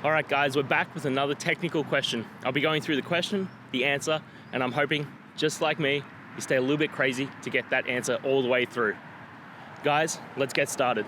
All right, guys, we're back with another technical question. I'll be going through the question, the answer, and I'm hoping, just like me, you stay a little bit crazy to get that answer all the way through. Guys, let's get started.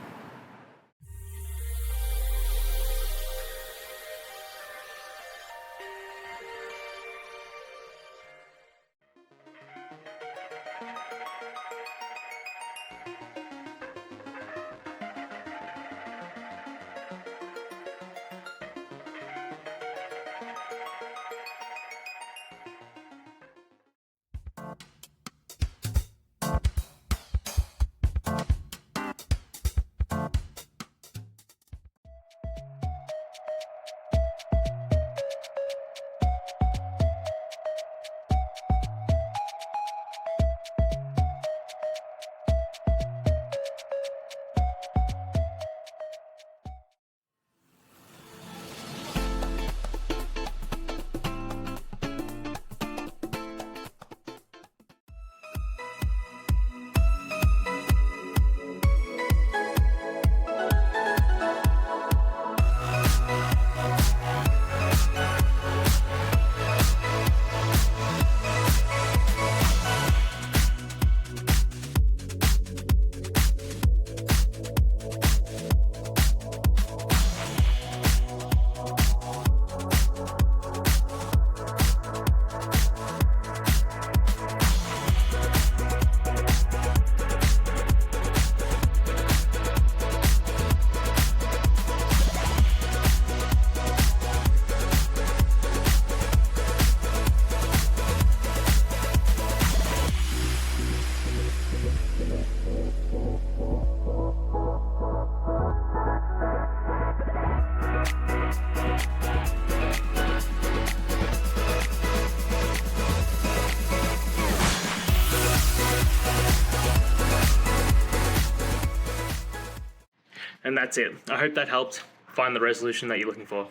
And that's it. I hope that helped find the resolution that you're looking for.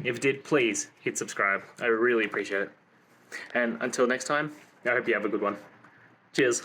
If it did, please hit subscribe. I really appreciate it. And until next time, I hope you have a good one. Cheers.